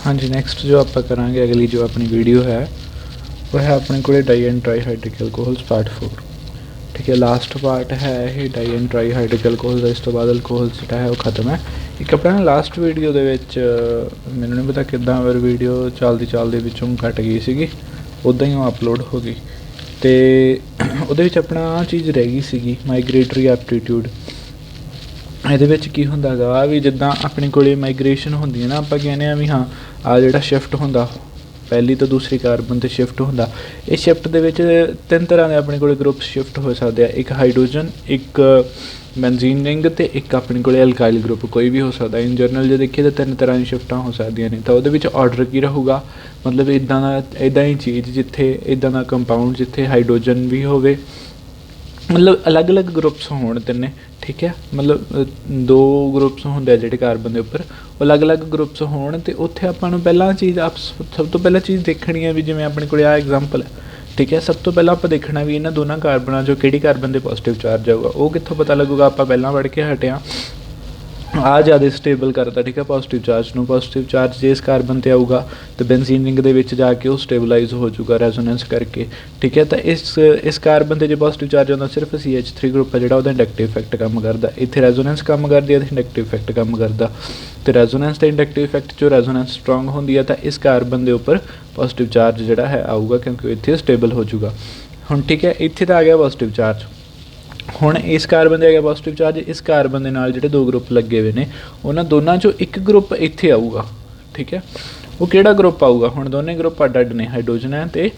हाँ जी, नैक्सट जो आप करांगे अगली जो अपनी वीडियो है वो है अपने को di and trihydric alcohols part 4। ठीक है, लास्ट पार्ट है ये डाई एंड ट्राईहाइड्रिक एल्कोहल का। इस तो बाद एल्कोहल्स जोड़ा है वो खत्म है। एक अपना लास्ट वीडियो दे विच मैनूं नहीं पता किद्दां पर वीडियो चलदी विचों कट गई सी, उदां ही वो अपलोड हो गई। तो उहदे विच अपना चीज़ रह गई सी माइग्रेटरी एप्टीट्यूड। ਇਹਦੇ ਵਿੱਚ ਕੀ ਹੁੰਦਾ ਗਾ ਵੀ ਜਿੱਦਾਂ ਆਪਣੇ ਕੋਲੇ ਮਾਈਗ੍ਰੇਸ਼ਨ ਹੁੰਦੀ ਹੈ ਨਾ, ਆਪਾਂ ਕਹਿੰਦੇ ਆ ਵੀ ਹਾਂ ਆ ਜਿਹੜਾ ਸ਼ਿਫਟ ਹੁੰਦਾ ਪਹਿਲੀ ਤੋਂ ਦੂਸਰੀ ਕਾਰਬਨ 'ਤੇ ਸ਼ਿਫਟ ਹੁੰਦਾ। ਇਹ ਸ਼ਿਫਟ ਦੇ ਵਿੱਚ ਤਿੰਨ ਤਰ੍ਹਾਂ ਦੇ ਆਪਣੇ ਕੋਲੇ ਗਰੁੱਪ ਸ਼ਿਫਟ ਹੋ ਸਕਦੇ ਆ, ਇੱਕ ਹਾਈਡਰੋਜਨ, ਇੱਕ ਬੈਂਜ਼ੀਨ ਰਿੰਗ ਅਤੇ ਇੱਕ ਆਪਣੇ ਕੋਲੇ ਐਲਕਾਈਲ ਗਰੁੱਪ ਕੋਈ ਵੀ ਹੋ ਸਕਦਾ। ਇਨ ਜਨਰਲ ਜੇ ਦੇਖੀਏ ਤਾਂ ਤਿੰਨ ਤਰ੍ਹਾਂ ਦੀਆਂ ਸ਼ਿਫਟਾਂ ਹੋ ਸਕਦੀਆਂ ਨੇ। ਤਾਂ ਉਹਦੇ ਵਿੱਚ ਆਰਡਰ ਕੀ ਰਹੂਗਾ, ਮਤਲਬ ਇੱਦਾਂ ਹੀ ਚੀਜ਼ ਜਿੱਥੇ ਇੱਦਾਂ ਦਾ ਕੰਪਾਊਂਡ ਜਿੱਥੇ ਹਾਈਡਰੋਜਨ ਵੀ ਹੋਵੇ, मतलब अलग अलग ग्रुप्स होण तिन्ने। ठीक है, मतलब दो ग्रुप्स होंदे जिहड़े कार्बन दे उपर, अलग अलग ग्रुप्स होण ते उत्थे आपां नूं पहला चीज़ सब तो पहला चीज़ देखनी है भी जिवें अपने कोल आ एग्जाम्पल है। ठीक है, सब तो पहला आपां देखना भी इन्हां दोनों कार्बनां चों किहड़ी कार्बन दे पॉजिटिव चार्ज आऊगा। वो कित्थों पता लगूगा, आपां पहलां पढ़ के हटे आ ज़्यादा स्टेबल करता। ठीक है, पॉजिटिव चार्ज नूं, पॉजिटिव चार्ज जे इस कार्बन ते आऊगा तो बेंजीन रिंग दे विच जाके वो स्टेबलाइज हो जाऊगा रेजोनेंस करके। ठीक है, तो इस कार्बन ते जो पॉजिटिव चार्ज आउंदा सिर्फ CH3 ग्रुप है जिहड़ा उहदा इंडक्टिव इफैक्ट काम करदा। इत्थे रेजोनेंस काम करदी है ते इंडक्टिव इफैक्ट काम करदा। तो रेजोनेंस ते इंडक्टिव इफैक्ट जो रेजोनेंस स्ट्रोंग होंदी है तो इस कार्बन दे उपर पॉजिटिव चार्ज जिहड़ा है आऊगा क्योंकि इत्थे स्टेबल हो जाऊगा। हुण ठीक है, इत्थे तो आ गया पॉजिटिव चार्ज। हुण इस कार्बन दे आ गया पॉजिटिव चार्ज, इस कार्बन दे नाल जिहड़े दो ग्रुप लगे हुए ने उन्हां दोनों चों एक ग्रुप इत्थे आऊगा। ठीक है, वो किहड़ा ग्रुप आऊगा, हुण दोने ग्रुप अड्ड अड्ड ने, हाइड्रोजन है ते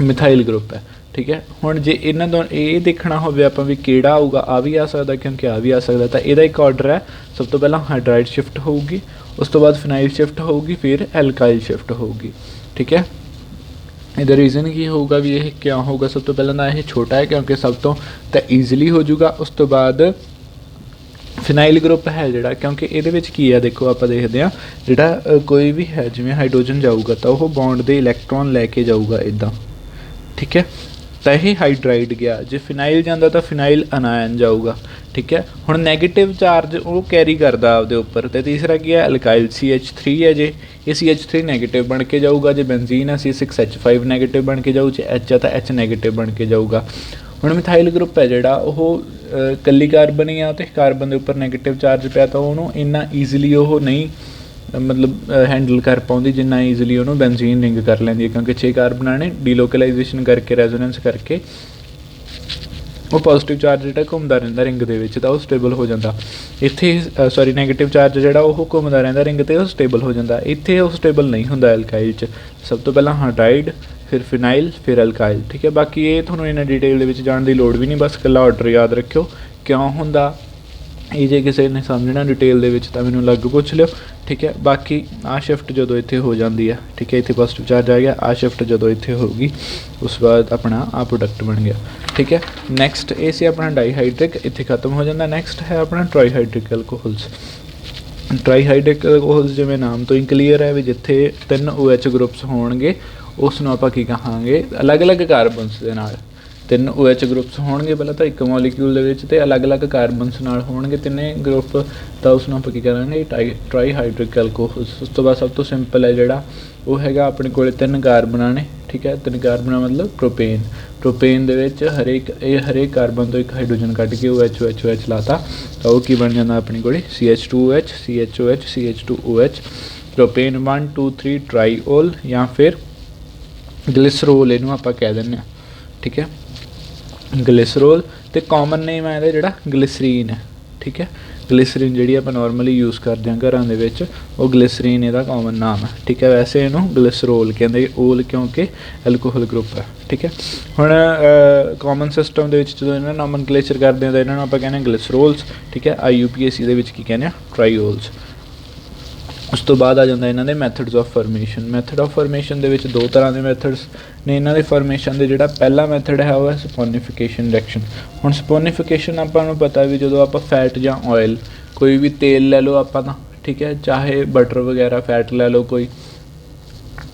मिथाइल ग्रुप है। ठीक है, हुण जे इन्हां दो ये देखना होवे आपां भी किहड़ा आऊगा, आ भी आ सकदा क्योंकि आ भी आ सकदा। तो इहदा एक ऑर्डर है, सब तो पहला हाइड्राइड शिफ्ट होऊगी, उस तो बाद फिनाइल शिफ्ट होऊगी, फिर एल्काइल शिफ्ट होऊगी। ठीक है, ਇਹਦਾ रीज़न की होगा भी ये क्या होगा, सब तो पहला ना ये छोटा है क्योंकि सब तो ईजिली हो जाऊगा। उस तो बाद फिनाइल ग्रुप है जोड़ा, क्योंकि ये की है देखो आप देखते हैं जोड़ा कोई भी है जिमें हाइड्रोजन जाऊगा तो वह बॉन्ड के इलैक्ट्रॉन लैके जाऊगा इदा। ठीक है, तो यह हाइड्राइड गया, जो फिनाइल जाता तो फिनाइल अनायन जाऊगा। ठीक है, हुण नैगेटिव चार्ज वो कैरी करता आपदे उपर। तो तीसरा की है एल्काइल CH3 है, जे ये CH3 नैगेटिव बन के जाऊगा, जो बेंजीन है C6H5 नैगेटिव बन के जाऊ, जो H है तो H नैगेटिव बन के जाऊगा। हुण मिथाइल ग्रुप है जोड़ा वो कल्ली कार्बन ही आ, तो कार्बन के उपर नैगेटिव चार्ज पिया तो उन्होंने इन्ना ईजिली वो नहीं मतलब हैंडल कर पाती जिन्ना ईजिली उन्होंने बेंजीन रिंग कर लैंदी है, क्योंकि 6 कार्बना ने डीलोकलाइजेशन करके रेजोनेंस करके वो पॉजिटिव चार्ज जो घूमता रहा रिंग के विच तो स्टेबल हो जाता। इत्थे सॉरी नैगेटिव चार्ज जोड़ा वो घूमता रहा रिंग तो स्टेबल हो जाता। इत्थे वो स्टेबल नहीं होंदा एल्काइल च। सब तो पहला हाइड्राइड, फिर फिनाइल, फिर एल्काइल। ठीक है, बाकी ये थोड़ा इन्हें डिटेल जाने की लड़ भी नहीं, बस कला ऑर्डर याद रखियो क्यों होंदा। ये जे किसी ने समझना डिटेल तो मैनूं लग पुछ लियो। ठीक है, बाकी आ शिफ्ट जो इत्थे हो जाती है। ठीक है, इत्थे पॉजिटिव चार्ज आ गया, आ शिफ्ट जो इत्थे होगी उस बाद अपना आ प्रोडक्ट बन गया। ठीक है, नैक्सट ये से अपना डाईहाइड्रिक इत्थे खत्म हो जाता। नैक्सट है अपना ट्राईहाइड्रिक एल्कोहल्स। ट्राईहाइड्रिक एल्कोहल्स जिवें नाम तो ही क्लीयर है भी जिथे 3 OH ग्रुप्स होणगे उसनूं आपां की कहांगे अलग अलग कार्बनस दे नाल। 3 OH ग्रुप्स होणगे, पहला तो एक मॉलीक्यूल दे विच ते अलग अलग कार्बनस नाल होणगे तिन्ने ग्रुप, तो उसनूं आपां की करांगे ट्राईहाइड्रिक एल्कोहल्स। उस तो बाद सब तो सिंपल है जिहड़ा वो हैगा अपने कोले 3 कार्बना ने। ठीक है, 3 कार्बना मतलब प्रोपेन। प्रोपेन दे विच हरेक कार्बन तो एक हाइड्रोजन कट के OH लाता तो वो की बन जाता अपने कोले CH2OH CHOH CH2OH। प्रोपेन 1 2 3 ट्राईओल या फिर ग्लिसरोल इनू आपां कह दिंदे आ। ठीक है, ग्लिसरोल तो कॉमन नेम है ਇਹਦਾ ਜਿਹੜਾ ग्लिसरीन है। ठीक है, ग्लिसरीन जी आप नॉर्मली यूज़ करते हैं घरों के वो ग्लिसरीन ਇਹਦਾ कॉमन नाम है। ठीक है, वैसे इनू ग्लिसरोल कहते ओल क्योंकि एल्कोहल ग्रुप है। ठीक है, हुण कॉमन सिस्टम के जो इन्होंने नॉमनक्लेचर करते हैं तो इन्होंने आप कहने ग्लिसरोल्स। ठीक है, IUPAC की कहने ट्राईओल्स। उस तो बाद आ जाता इन्हों के methods of formation. Method of formation के 2 तरह के मैथड्स ने इन्हों के फॉर्मेशन के जोड़ा पहला मैथड है वह सपोनीफिकेशन रिएक्शन। हुण सपोनीफिकेशन आपां पता भी जो आप फैट या ऑयल कोई भी तेल लै लो आप, ठीक है, चाहे बटर वगैरह फैट लै लो कोई,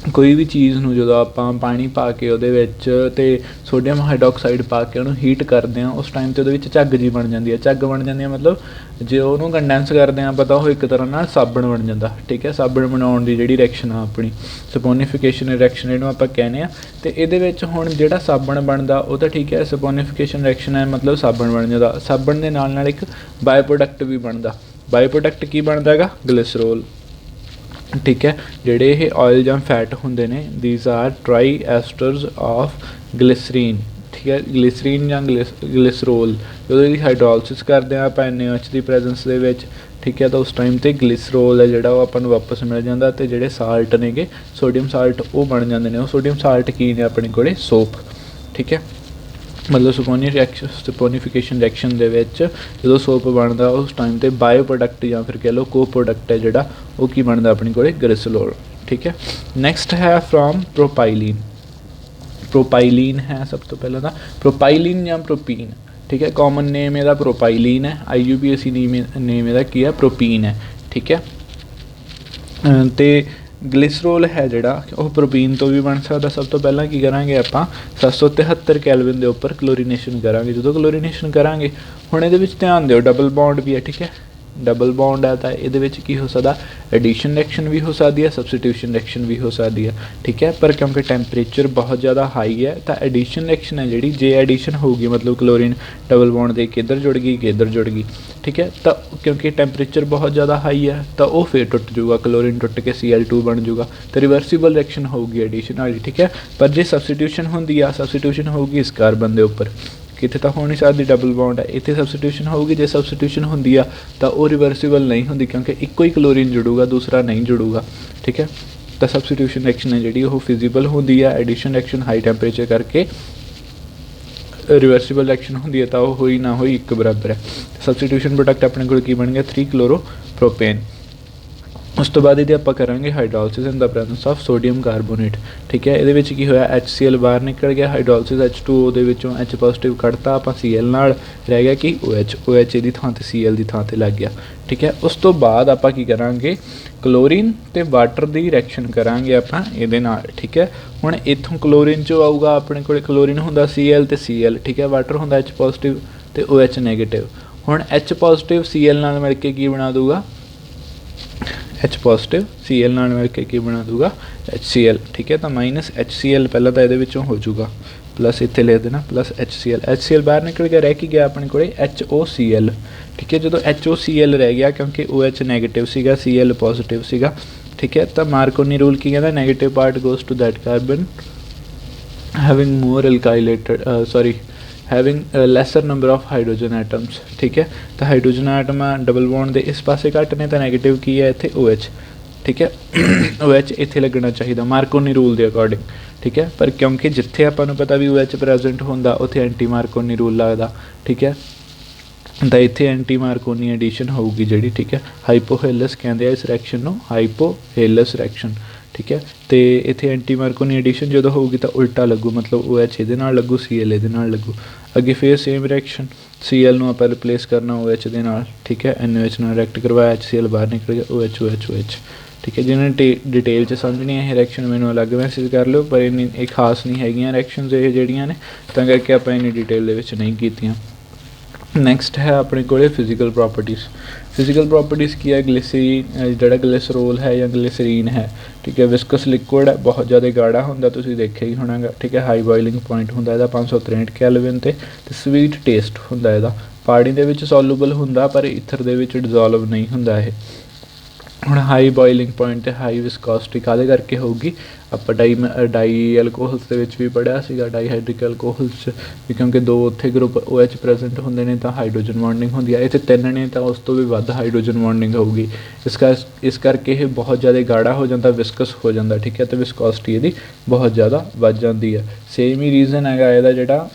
कोई भी चीज़ ਨੂੰ ਜਦੋਂ ਆਪਾਂ ਪਾਣੀ ਪਾ ਕੇ ਉਹਦੇ ਵਿੱਚ ਅਤੇ ਸੋਡੀਅਮ ਹਾਈਡਰੋਕਸਾਈਡ ਪਾ ਕੇ ਉਹਨੂੰ ਹੀਟ ਕਰਦੇ ਹਾਂ ਉਸ ਟਾਈਮ 'ਤੇ ਉਹਦੇ ਵਿੱਚ ਝੱਗ ਜੀ ਬਣ ਜਾਂਦੀ ਹੈ। ਝੱਗ ਬਣ ਜਾਂਦੀ ਹੈ ਮਤਲਬ ਜੇ ਉਹਨੂੰ ਕੰਡੈਂਸ ਕਰਦੇ ਹਾਂ ਆਪਾਂ ਤਾਂ ਉਹ ਇੱਕ ਤਰ੍ਹਾਂ ਨਾਲ ਸਾਬਣ ਬਣ ਜਾਂਦਾ, ਠੀਕ ਹੈ। ਸਾਬਣ ਬਣਾਉਣ ਦੀ ਜਿਹੜੀ ਰਿਐਕਸ਼ਨ ਆ ਆਪਣੀ ਸਪੋਨੀਫਿਕੇਸ਼ਨ ਰਿਐਕਸ਼ਨ ਇਹਨੂੰ ਆਪਾਂ ਕਹਿੰਦੇ ਹਾਂ। ਅਤੇ ਇਹਦੇ ਵਿੱਚ ਹੁਣ ਜਿਹੜਾ ਸਾਬਣ ਬਣਦਾ ਉਹ ਤਾਂ ਠੀਕ ਹੈ, ਸਪੋਨੀਫਿਕੇਸ਼ਨ ਰਿਐਕਸ਼ਨ ਹੈ ਮਤਲਬ ਸਾਬਣ ਬਣ ਜਾਂਦਾ। ਸਾਬਣ ਦੇ ਨਾਲ ਇੱਕ ਬਾਏ ਪ੍ਰੋਡਕਟ ਵੀ ਬਣਦਾ। ਬਾਏ ਪ੍ਰੋਡਕਟ ਕੀ ਬਣਦਾ ਹੈਗਾ? ਗਲਿਸਰੋਲ, ਠੀਕ ਹੈ। ਜਿਹੜੇ ਇਹ ਆਇਲ ਜਾਂ ਫੈਟ ਹੁੰਦੇ ਨੇ these R try ਐਸਟਰਸ of glycerine, ਠੀਕ ਹੈ। ਗਲਿਸਰੀਨ ਜਾਂ ਗਲਿਸਰੋਲ ਜਦੋਂ ਇਹਦੀ ਹਾਈਡਰੋਲਿਸਿਸ ਕਰਦੇ ਹਾਂ ਆਪਾਂ NaOH ਦੀ ਪ੍ਰੈਜੈਂਸ ਦੇ ਵਿੱਚ, ਠੀਕ ਹੈ, ਤਾਂ ਉਸ ਟਾਈਮ 'ਤੇ ਗਲਿਸਰੋਲ ਹੈ ਜਿਹੜਾ ਉਹ ਆਪਾਂ ਨੂੰ ਵਾਪਸ ਮਿਲ ਜਾਂਦਾ। ਅਤੇ ਜਿਹੜੇ ਸਾਲਟ ਨੇਗੇ ਸੋਡੀਅਮ ਸਾਲਟ ਉਹ ਬਣ ਜਾਂਦੇ ਨੇ। ਉਹ ਸੋਡੀਅਮ ਸਾਲਟ ਕੀ ਨੇ ਆਪਣੇ ਕੋਲ? ਸੋਪ, ਠੀਕ ਹੈ। ਮਤਲਬ ਸਪੋਨੀਫਿਕੇਸ਼ਨ ਰਿਐਕਸ਼ਨ ਦੇ ਵਿੱਚ ਜਦੋਂ ਸੋਪ ਬਣਦਾ ਉਸ ਟਾਈਮ 'ਤੇ ਬਾਇਓ ਪ੍ਰੋਡਕਟ ਜਾਂ ਫਿਰ ਕਹਿ ਲਓ ਕੋ ਪ੍ਰੋਡਕਟ ਹੈ ਜਿਹੜਾ ਉਹ ਕੀ ਬਣਦਾ ਆਪਣੇ ਕੋਲ? ਗਲਿਸਰੋਲ, ਠੀਕ ਹੈ। ਨੈਕਸਟ ਹੈ ਫਰੋਮ ਪ੍ਰੋਪਾਈਲੀਨ। ਪ੍ਰੋਪਾਈਲੀਨ ਹੈ ਸਭ ਤੋਂ ਪਹਿਲਾਂ ਤਾਂ ਪ੍ਰੋਪਾਈਲੀਨ ਜਾਂ ਪ੍ਰੋਪੀਨ, ਠੀਕ ਹੈ। ਕਾਮਨ ਨੇਮ ਇਹਦਾ ਪ੍ਰੋਪਾਈਲੀਨ ਹੈ, IUPAC ਨੇਮ ਇਹਦਾ ਕੀ ਹੈ? ਪ੍ਰੋਪੀਨ ਹੈ, ਠੀਕ ਹੈ। ਅਤੇ ਗਲਿਸਰੋਲ ਹੈ ਜਿਹੜਾ ਉਹ ਪ੍ਰੋਪੀਨ ਤੋਂ ਵੀ ਬਣ ਸਕਦਾ। ਸਭ ਤੋਂ ਪਹਿਲਾਂ ਕੀ ਕਰਾਂਗੇ ਆਪਾਂ 773 ਕੈਲਵਿਨ ਦੇ ਉੱਪਰ ਕਲੋਰੀਨੇਸ਼ਨ ਕਰਾਂਗੇ। ਜਦੋਂ ਕਲੋਰੀਨੇਸ਼ਨ ਕਰਾਂਗੇ ਹੁਣ ਇਹਦੇ ਵਿੱਚ ਧਿਆਨ ਦਿਓ ਡਬਲ ਬੌਂਡ ਵੀ ਹੈ, ਠੀਕ ਹੈ। ਡਬਲ ਬੌਂਡ ਹੈ ਤਾਂ ਇਹਦੇ ਵਿੱਚ ਕੀ ਹੋ ਸਕਦਾ? ਐਡੀਸ਼ਨ ਰਿਐਕਸ਼ਨ ਵੀ ਹੋ ਸਕਦੀ ਹੈ, ਸਬਸਟੀਟਿਊਸ਼ਨ ਰਿਐਕਸ਼ਨ ਵੀ ਹੋ ਸਕਦੀ ਹੈ, ਠੀਕ ਹੈ। ਪਰ ਕਿਉਂਕਿ ਟੈਂਪਰੇਚਰ ਬਹੁਤ ਜ਼ਿਆਦਾ ਹਾਈ ਹੈ ਤਾਂ ਐਡੀਸ਼ਨ ਰਿਐਕਸ਼ਨ ਹੈ ਜਿਹੜੀ, ਜੇ ਐਡੀਸ਼ਨ ਹੋਊਗੀ ਮਤਲਬ ਕਲੋਰੀਨ ਡਬਲ ਬੌਂਡ ਦੇ ਕੇ ਇੱਧਰ ਜੁੜ ਗਈ ਕਿ ਇੱਧਰ ਜੁੜ ਗਈ, ਠੀਕ ਹੈ। ਤਾਂ ਕਿਉਂਕਿ ਟੈਂਪਰੇਚਰ ਬਹੁਤ ਜ਼ਿਆਦਾ ਹਾਈ ਹੈ ਤਾਂ ਉਹ ਫਿਰ ਟੁੱਟ ਜੂਗਾ, ਕਲੋਰੀਨ ਟੁੱਟ ਕੇ Cl2 ਬਣ ਜੂਗਾ ਅਤੇ ਰਿਵਰਸੀਬਲ ਰਿਐਕਸ਼ਨ ਹੋਊਗੀ ਐਡੀਸ਼ਨ ਵਾਲੀ, ਠੀਕ ਹੈ। ਪਰ ਜੇ ਸਬਸਟੀਟਿਊਸ਼ਨ ਹੁੰਦੀ ਆ, ਸਬਸਟੀਟਿਊਸ਼ਨ ਹੋਊਗੀ ਇਸ ਕਾਰਬਨ ਦੇ ਉੱਪਰ, ਕਿਤੇ ਤਾਂ ਹੋ ਨਹੀਂ ਸਕਦੀ ਡਬਲ ਬੌਂਡ ਹੈ, ਇੱਥੇ ਸਬਸਟੀਟਿਊਸ਼ਨ ਹੋਊਗੀ। ਜੇ ਸਬਸਟੀਟਿਊਸ਼ਨ ਹੁੰਦੀ ਆ ਤਾਂ ਉਹ ਰਿਵਰਸੀਬਲ ਨਹੀਂ ਹੁੰਦੀ ਕਿਉਂਕਿ ਇੱਕੋ ਹੀ ਕਲੋਰੀਨ ਜੁੜੂਗਾ, ਦੂਸਰਾ ਨਹੀਂ ਜੁੜੂਗਾ, ਠੀਕ ਹੈ। ਤਾਂ ਸਬਸਟੀਟਿਊਸ਼ਨ ਰਿਐਕਸ਼ਨ ਹੈ ਜਿਹੜੀ ਉਹ ਫਿਜ਼ੀਬਲ ਹੁੰਦੀ ਆ। ਐਡੀਸ਼ਨ ਰਿਐਕਸ਼ਨ ਹਾਈ ਟੈਂਪਰੇਚਰ ਕਰਕੇ ਰਿਵਰਸੀਬਲ ਰਿਐਕਸ਼ਨ ਹੁੰਦੀ ਹੈ ਤਾਂ ਉਹ ਹੋਈ ਨਾ ਹੋਈ ਇੱਕ ਬਰਾਬਰ ਹੈ। ਸਬਸਟੀਟਿਊਸ਼ਨ ਪ੍ਰੋਡਕਟ ਆਪਣੇ ਕੋਲ ਕੀ ਬਣ ਗਿਆ? 3 ਕਲੋਰੋਪ੍ਰੋਪੇਨ। ਉਸ ਤੋਂ ਬਾਅਦ ਇਹਦੇ ਆਪਾਂ ਕਰਾਂਗੇ ਹਾਈਡਰੋਲਿਸਿਸ ਇਨ ਦਾ ਪ੍ਰੈਜ਼ੈਂਸ ਆਫ ਸੋਡੀਅਮ ਕਾਰਬੋਨੇਟ, ਠੀਕ ਹੈ। ਇਹਦੇ ਵਿੱਚ ਕੀ ਹੋਇਆ? HCl ਬਾਹਰ ਨਿਕਲ ਗਿਆ, ਹਾਈਡਰੋਲਿਸਿਸ H2O ਦੇ ਵਿੱਚੋਂ H ਪੋਜ਼ੀਟਿਵ ਕੱਢਤਾ ਆਪਾਂ, Cl ਨਾਲ ਰਹਿ ਗਿਆ ਕਿ OH ਇਹਦੀ ਥਾਂ 'ਤੇ Cl ਦੀ ਥਾਂ 'ਤੇ ਲੱਗ ਗਿਆ, ਠੀਕ ਹੈ। ਉਸ ਤੋਂ ਬਾਅਦ ਆਪਾਂ ਕੀ ਕਰਾਂਗੇ? ਕਲੋਰੀਨ ਅਤੇ ਵਾਟਰ ਦੀ ਰਿਐਕਸ਼ਨ ਕਰਾਂਗੇ ਆਪਾਂ ਇਹਦੇ ਨਾਲ, ਠੀਕ ਹੈ। ਹੁਣ ਇੱਥੋਂ ਕਲੋਰੀਨ 'ਚੋਂ ਆਊਗਾ ਆਪਣੇ ਕੋਲ ਕਲੋਰੀਨ ਹੁੰਦਾ Cl ਅਤੇ Cl, ਠੀਕ ਹੈ। ਵਾਟਰ ਹੁੰਦਾ H ਪੋਜ਼ੀਟਿਵ ਅਤੇ OH ਨੈਗੇਟਿਵ। ਹੁਣ H ਪੋਜ਼ੀਟਿਵ Cl ਨਾਲ ਮਿਲ ਕੇ ਕੀ ਬਣਾ ਦੂਗਾ? H ਪੋਜ਼ੀਟਿਵ Cl ਨਾਲ ਮਿਲ ਕੇ ਕੀ ਬਣਾ ਦੂਗਾ? HCl, ਠੀਕ ਹੈ। ਤਾਂ ਮਾਈਨਸ HCl ਪਹਿਲਾਂ ਤਾਂ ਇਹਦੇ ਵਿੱਚੋਂ ਹੋ ਜੂਗਾ, ਪਲੱਸ ਇੱਥੇ ਲਿਖ ਦੇਣਾ ਪਲੱਸ HCl ਬਾਹਰ ਨਿਕਲ ਗਿਆ, ਰਹਿ ਕੀ ਗਿਆ ਆਪਣੇ ਕੋਲ? HOCl, ਠੀਕ ਹੈ। ਜਦੋਂ HOCl ਰਹਿ ਗਿਆ ਕਿਉਂਕਿ OH ਨੈਗੇਟਿਵ ਸੀਗਾ, Cl ਪੋਜ਼ੀਟਿਵ ਸੀਗਾ, ਠੀਕ ਹੈ। ਤਾਂ ਮਾਰਕੋਨੀ ਰੂਲ ਕੀ ਕਹਿੰਦਾ? Negative part goes to that carbon having more alkylated having a lesser number of hydrogen atoms, ਠੀਕ ਹੈ। ਤਾਂ ਹਾਈਡਰੋਜਨ ਆਟਮ ਡਬਲ ਬੌਂਡ ਦੇ ਇਸ ਪਾਸੇ ਘੱਟ ਨੇ ਤਾਂ ਨੈਗੇਟਿਵ ਕੀ ਹੈ ਇੱਥੇ? OH, ਠੀਕ ਹੈ। OH ਇੱਥੇ ਲੱਗਣਾ ਚਾਹੀਦਾ ਮਾਰਕੋਨੀ ਰੂਲ ਦੇ ਅਕੋਰਡਿੰਗ, ਠੀਕ ਹੈ। ਪਰ ਕਿਉਂਕਿ ਜਿੱਥੇ ਆਪਾਂ ਨੂੰ ਪਤਾ ਵੀ OH ਪ੍ਰੈਜ਼ੈਂਟ ਹੁੰਦਾ ਉੱਥੇ ਐਂਟੀ ਮਾਰਕੋਨੀ ਰੂਲ ਲੱਗਦਾ, ਠੀਕ ਹੈ। ਤਾਂ ਇੱਥੇ ਐਂਟੀ ਮਾਰਕੋਨੀ ਐਡੀਸ਼ਨ ਹੋਊਗੀ ਜਿਹੜੀ, ਠੀਕ ਹੈ। ਹਾਈਪੋਹੇਲਸ ਕਹਿੰਦੇ ਆ ਇਸ ਰਿਐਕਸ਼ਨ ਨੂੰ, ਹਾਈਪੋਹੇਲਸ ਰਿਐਕਸ਼ਨ, ਠੀਕ ਹੈ। ਅਤੇ ਇੱਥੇ ਐਂਟੀ ਮਾਰਕੋਨੀ ਐਡੀਸ਼ਨ ਜਦੋਂ ਹੋਊਗੀ ਤਾਂ ਉਲਟਾ ਲੱਗੂ, ਮਤਲਬ OH ਇਹਦੇ ਨਾਲ ਲੱਗੂ, Cl ਇਹਦੇ ਨਾਲ ਲੱਗੂ। ਅੱਗੇ ਫਿਰ ਸੇਮ ਰਿਐਕਸ਼ਨ, Cl ਨੂੰ ਆਪਾਂ ਰਿਪਲੇਸ ਕਰਨਾ OH ਦੇ ਨਾਲ, ਠੀਕ ਹੈ। NaOH ਨਾਲ ਰਿਐਕਟ ਕਰਵਾਇਆ, HCl ਬਾਹਰ ਨਿਕਲ ਗਿਆ, OH, ਠੀਕ ਹੈ। ਜਿਹਨਾਂ ਨੇ ਡਿਟੇਲ 'ਚ ਸਮਝਣੀ ਹੈ ਇਹ ਰਿਐਕਸ਼ਨ ਮੈਨੂੰ ਅਲੱਗ ਮੈਸੇਜ ਕਰ ਲਿਓ, ਪਰ ਇਹ ਖਾਸ ਨਹੀਂ ਹੈਗੀਆਂ ਰਿਐਕਸ਼ਨਸ ਇਹ ਜਿਹੜੀਆਂ ਨੇ, ਤਾਂ ਕਰਕੇ ਆਪਾਂ ਇੰਨੀ ਡਿਟੇਲ ਦੇ ਵਿੱਚ ਨਹੀਂ ਕੀਤੀਆਂ। ਨੈਕਸਟ ਹੈ ਆਪਣੇ ਕੋਲ ਫਿਜ਼ੀਕਲ ਪ੍ਰੋਪਰਟੀਜ਼। ਫਿਜ਼ੀਕਲ ਪ੍ਰੋਪਰਟੀਜ਼ ਕੀ ਹੈ? ਗਲਿਸਰੀਨ ਜਿਹੜਾ ਗਲਿਸਰੋਲ ਹੈ ਜਾਂ ਗਲਿਸਰੀਨ ਹੈ, ਠੀਕ ਹੈ। ਵਿਸਕਸ ਲਿਕੁਇਡ ਹੈ, ਬਹੁਤ ਜ਼ਿਆਦਾ ਗਾੜਾ ਹੁੰਦਾ, ਤੁਸੀਂ ਦੇਖਿਆ ਹੀ ਹੋਣਾਗਾ, ਠੀਕ ਹੈ। ਹਾਈ ਬੋਇਲਿੰਗ ਪੁਆਇੰਟ ਹੁੰਦਾ ਇਹਦਾ 563 ਕੈਲਵਿਨ 'ਤੇ ਸਵੀਟ ਟੇਸਟ ਹੁੰਦਾ ਇਹਦਾ। ਪਾਣੀ ਦੇ ਵਿੱਚ ਸੋਲੂਬਲ ਹੁੰਦਾ ਪਰ ਈਥਰ ਦੇ ਵਿੱਚ ਡਿਜ਼ੋਲਵ ਨਹੀਂ ਹੁੰਦਾ ਇਹ। ਹੁਣ ਹਾਈ ਬੋਇਲਿੰਗ ਪੁਆਇੰਟ 'ਤੇ ਹਾਈ ਵਿਸਕੋਸਿਟੀ ਕਾਹਦੇ ਕਰਕੇ ਹੋਊਗੀ? ਆਪਾਂ ਡਾਈ ਐਲਕੋਹਲਸ ਦੇ ਵਿੱਚ ਵੀ ਪੜ੍ਹਿਆ ਸੀਗਾ, ਡਾਈਹਾਈਡਰਿਕ ਐਲਕੋਹਲਸ 'ਚ ਵੀ, ਕਿਉਂਕਿ 2 ਉੱਥੇ ਗਰੁੱਪ OH ਪ੍ਰੈਜ਼ੈਂਟ ਹੁੰਦੇ ਨੇ ਤਾਂ ਹਾਈਡਰੋਜਨ ਬੌਂਡਿੰਗ ਹੁੰਦੀ ਹੈ। ਇੱਥੇ 3 ਨੇ ਤਾਂ ਉਸ ਤੋਂ ਵੀ ਵੱਧ ਹਾਈਡਰੋਜਨ ਬੌਂਡਿੰਗ ਹੋਊਗੀ। ਇਸ ਕਰਕੇ ਇਹ ਬਹੁਤ ਜ਼ਿਆਦਾ ਗਾੜਾ ਹੋ ਜਾਂਦਾ, ਵਿਸਕਸ ਹੋ ਜਾਂਦਾ, ਠੀਕ ਹੈ। ਅਤੇ ਵਿਸਕੋਸਿਟੀ ਇਹਦੀ ਬਹੁਤ ਜ਼ਿਆਦਾ ਵੱਧ ਜਾਂਦੀ ਹੈ। ਸੇਮ ਹੀ ਰੀਜ਼ਨ ਹੈਗਾ ਇਹਦਾ ਜਿਹੜਾ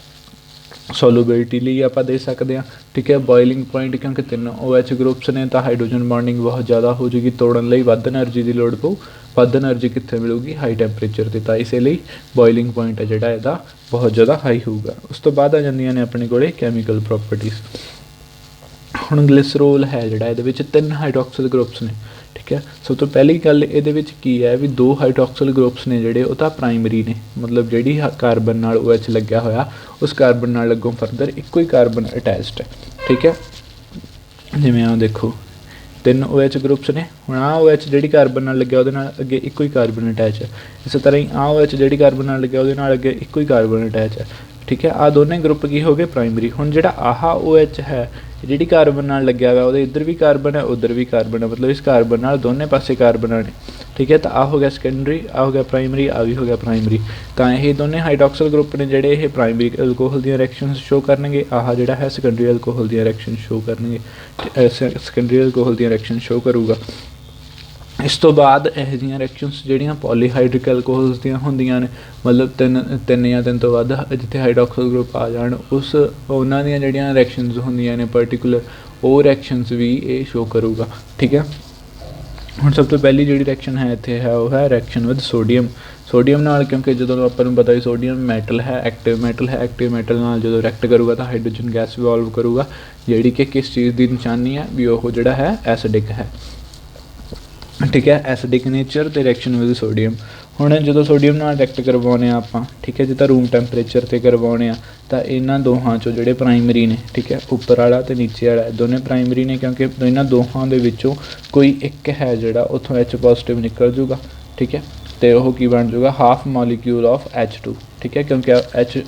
ਸੋਲੂਬਿਲਿਟੀ ਲਈ ਆਪਾਂ ਦੇ ਸਕਦੇ ਹਾਂ, ਠੀਕ ਹੈ। ਬੋਇਲਿੰਗ ਪੁਆਇੰਟ ਕਿਉਂਕਿ 3 OH ਗਰੁੱਪਸ ਨੇ ਤਾਂ ਹਾਈਡਰੋਜਨ ਬੌਂਡਿੰਗ ਬਹੁਤ ਜ਼ਿਆਦਾ ਹੋ ਜੂਗੀ, ਤੋੜਨ ਲਈ ਵੱਧ ਐਨਰਜੀ ਦੀ ਲੋੜ ਪਊ। ਵੱਧ ਐਨਰਜੀ ਕਿੱਥੇ ਮਿਲੂਗੀ? ਹਾਈ ਟੈਂਪਰੇਚਰ 'ਤੇ, ਤਾਂ ਇਸੇ ਲਈ ਬੋਇਲਿੰਗ ਪੁਆਇੰਟ ਹੈ ਜਿਹੜਾ ਇਹਦਾ ਬਹੁਤ ਜ਼ਿਆਦਾ ਹਾਈ ਹੋਊਗਾ। ਉਸ ਤੋਂ ਬਾਅਦ ਆ ਜਾਂਦੀਆਂ ਨੇ ਆਪਣੇ ਕੋਲ ਕੈਮੀਕਲ ਪ੍ਰੋਪਰਟੀਜ਼। ਹੁਣ ਗਲਿਸਰੋਲ ਹੈ ਜਿਹੜਾ ਇਹਦੇ ਵਿੱਚ 3 ਹਾਈਡਰੋਕਸਿਲ ਗਰੁੱਪਸ ਨੇ, ठीक है। सब तो पहली गल ये की है भी दो हाइड्रोक्सिल ग्रुप्स ने जोड़े वो तो प्राइमरी ने, मतलब जी कार्बन नाल OH लग्या होया उस कार्बन नाल लगों फरदर एको ही कार्बन अटैच्ड है, ठीक है। जिवें आ देखो 3 OH ग्रुप्स ने, हुण आ OH जी कार्बन नाल लग्या उहदे नाल अगे एको ही कार्बन अटैच है। इस तरह ही आ OH जी कार्बन नाल लग्या उहदे नाल अगे एको ही कार्बन अटैच है, ठीक है। आ दोनों ग्रुप की हो गए प्राइमरी। हुण जिहड़ा आह OH है जी कार्बन नाल लग्या हुआ उहदे इधर भी कार्बन है उधर भी कार्बन है, मतलब इस कार्बन नाल दोनों पासे कार्बन ने, ठीक है। तो आ हो गया सैकेंडरी, आ हो गया प्राइमरी, आ भी हो गया प्राइमरी। तो ये दोनों हाइड्रोक्सिल ग्रुप ने जोड़े ये प्राइमरी अल्कोहल दी रिएक्शनस शो करनगे, आह जिहड़ा है सैकेंडरी अल्कोहल दी रिएक्शन शो करनगे, सैकेंडरी अल्कोहल दी रिएक्शन शो करूगा। इस तो बाद यह जी रिएक्शनस जिहड़ियां पॉलीहाइड्रिक अल्कोहल्स दियां होंदियां ने, मतलब तीन या तीन तो वध जिथे हाइड्रोक्सिल ग्रुप आ जाण उस उन्हां दियां जिहड़ियां रिएक्शनस होंदियां ने पर्टिकुलर वो रिएक्शनस भी ये शो करूगा, ठीक है। हुण सब तो पहली जिहड़ी रिएक्शन है इत्थे है वो है रिएक्शन विद सोडियम। सोडियम नाल क्योंकि जो आपां नूं पता ही सोडियम मैटल है, एक्टिव मैटल नाल जो रिएक्ट करूगा तो हाइड्रोजन गैस इवॉल्व करूगा, जिहड़ी कि किस चीज़ की निशानी है भी वो जिहड़ा है एसिडिक है, ठीक है। एसिडिक नेचर तो रिएक्शन विद सोडियम। हुण जो सोडियम नाल रिएक्ट करवाने आपां, ठीक है, जिद्दां रूम टैंपरेचर ते करवाने तो इन्हां दोहां चों जिहड़े प्राइमरी ने, ठीक है, उपर वाला ते नीचे वाला दोनों प्राइमरी ने, क्योंकि इन्हां दोहां दे विचों कोई एक है जिहड़ा उत्थों H पॉजिटिव निकल जूगा, ठीक है। तो वह की बन जूगा हाफ मॉलीक्यूल ऑफ H2, ठीक है, क्योंकि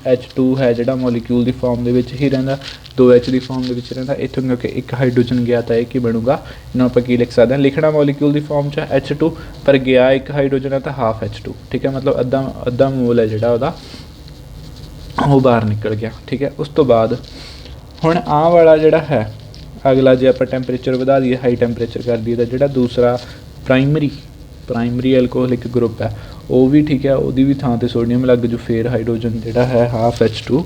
H2 है जिहड़ा मॉलीक्यूल की फॉर्म दे विच ही रहिंदा, 2H की फॉर्म दे विच रहिंदा। इत्थों क्योंकि एक हाइड्रोजन गया तो एक ही बनूगा, इन्हों आप की लिख सकते हैं, लिखना मॉलीक्यूल की फॉर्म च H2 पर गया एक हाइड्रोजन है तो हाफ H2, ठीक है, मतलब अद्धा मोल है जिहड़ा उहदा वो बाहर निकल गया, ठीक है। उस तो बाद हुण आ वाला जिहड़ा है अगला जे आप टैंपरेचर वधा दईए हाई टैंपरेचर कर दईए तो जिहड़ा दूसरा प्राइमरी अल्कोहलिक ग्रुप है वो भी, ठीक है, वो भी थां ते सोडियम लग जू, फिर हाइड्रोजन जिहड़ा है हाफ H2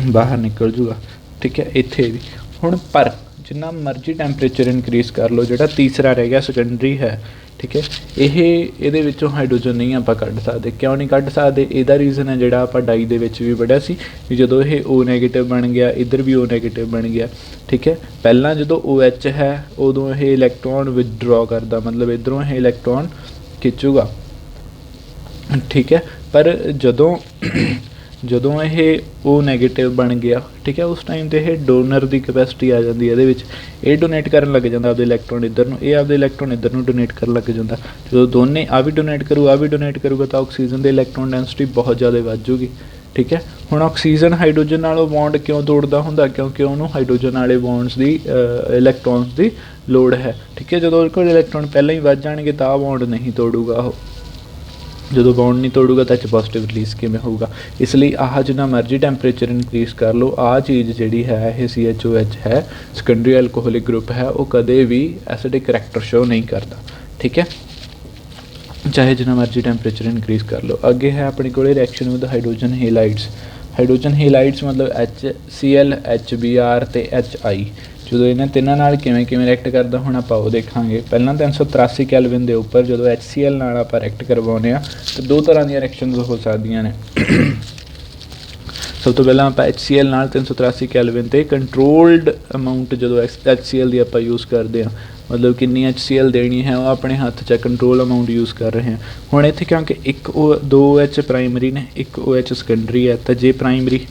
बाहर निकल जूगा, ठीक है। इत्थे भी हुण पर जिन्ना मर्जी टैंपरेचर इनक्रीज कर लो, जिहड़ा तीसरा रह गया सैकेंडरी है, ठीक है, ये विचों हाइड्रोजन नहीं आप कढ़ सकते। क्यों नहीं कढ़ सकते? इहदा रीज़न है जिहड़ा आप डाई दे विच भी पढ़िया सी भी जदों ये O नैगेटिव बन गया इधर भी O नैगेटिव बन गया, ठीक है। पहला जो OH है उदों ये इलैक्ट्रॉन विदड्रॉ करदा, मतलब इधरों ये इलैक्ट्रॉन खिंचूगा, ठीक है। पर जदों ये O नैगेटिव बन गया, ठीक है, उस टाइम तो यह डोनर की कैपेसिटी आ जाती है, ये डोनेट करन लग जाता आपदे इलैक्ट्रॉन इधर नूं, ये आपदे इलैक्ट्रॉन इधर नूं डोनेट कर लग जाता। जो दोनों आ भी डोनेट करूगा तो ऑक्सीजन की इलैक्ट्रॉन डेंसिटी बहुत ज़्यादा वध जूगी, ठीक है। हुण ऑक्सीजन हाइड्रोजन नालों बॉन्ड क्यों तोड़दा हुंदा? क्योंकि उन्होंने हाइड्रोजन वाले बॉन्ड्स की इलैक्ट्रॉन्स की लोड़ है, ठीक है। जो कोई इलैक्ट्रॉन पहले ही वध जाएंगे तो आ बॉन्ड नहीं तोड़ूगा, वो जो बॉन्ड नहीं तोड़ूगा तो H पॉजिटिव रिलीज़ किमें होगा। इसलिए आह जिन्ना मर्जी टैंपरेचर इनक्रीज कर लो, आ चीज़ जी है ये CHOH है सैकेंडरी अल्कोहलिक ग्रुप है वो कदे भी एसिडिक करैक्टर शो नहीं करता, ठीक है, चाहे जिन्ना मर्जी टैंपरेचर इनक्रीज कर लो। अगे है अपने को रिएक्शन विद हाइड्रोजन हेलाइड्स मतलब HCl HBr ते HI। जो इन्हें तिन्हों नाल किवें रिएक्ट करता हुण आपां वो देखांगे। पहला 383 कैलविन के उपर जो HCl नाल आपां रिएक्ट करवाउने आ तो दो तरह दी रिएक्शनस हो सकदियां ने। सब तो पहला आपां HCl नाल 383 कैलविन ते कंट्रोल्ड अमाउंट जो HCl की आपां यूज़ करते हैं, मतलब कितनी HCl देनी है वो अपने हाथ च कंट्रोल अमाउंट यूज़ कर रहे हैं। हुण इत्थे क्योंकि दो OH प्राइमरी ने एक OH सैकेंडरी है, तो जे प्राइमरी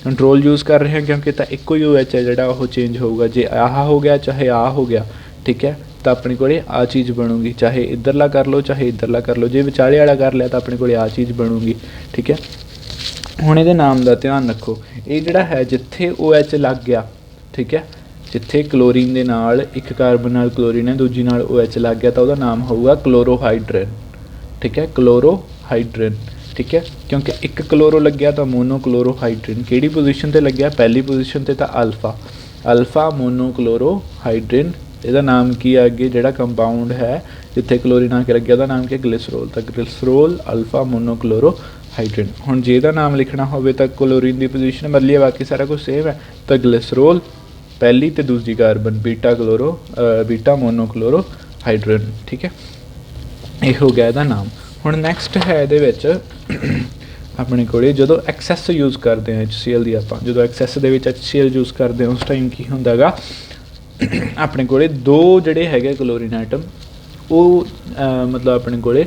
कंट्रोल यूज़ कर रहे हैं क्योंकि तो एको ही OH है जिहड़ा वो चेंज होगा, जे आह हो गया चाहे आ हो गया, ठीक है, तो अपने को आ चीज़ बनूगी, चाहे इधरला कर लो चाहे इधरला कर लो, जे विचाले वाला कर लिया तो अपने को आ चीज़ बनूगी, ठीक है। हुण इहदे नाम का ध्यान रखो, ये जिहड़ा है जिथे OH लग गया, ठीक है, जिथे क्लोरीन दे नाल एक कार्बन नाल क्लोरीन है दूजी नाल OH लग गया तो वह नाम होगा क्लोरोहाइड्रेन, ठीक है, क्लोरोहाइड्रेन, ठीक है, क्योंकि एक क्लोरो लग गया तो मोनोक्लोरोहाइड्रेन किहड़ी पोजीशन ते लग गया? पहली पोजीशन ते अल्फा मोनोक्लोरोहाइड्रेन। इसका नाम की है अगे जिहड़ा कंपाउंड है जिथे क्लोरीन आके लग गया उसका नाम क्या? ग्लिसरोल। तो ग्लिसरोल अल्फा मोनोक्लोरोहाइड्रेन। हुण जे दा नाम लिखना होवे तो क्लोरीन की पोजीशन बदली है, बाकी सारा कुछ सेम है, तो ग्लिसरोल पहली तो दूसरी कार्बन बीटा मोनोक्लोरोहाइड्रेन, ठीक है, ये हो गया इसका नाम। हुण नैक्सट है ये अपने को जो एक्सैस यूज़ करते हैं HCl की, आप जो एक्सैस HCl यूज़ करते हैं उस टाइम की होंदा गा अपने कोले दो जिहड़े हैगे क्लोरीन आइटम वो मतलब अपने कोले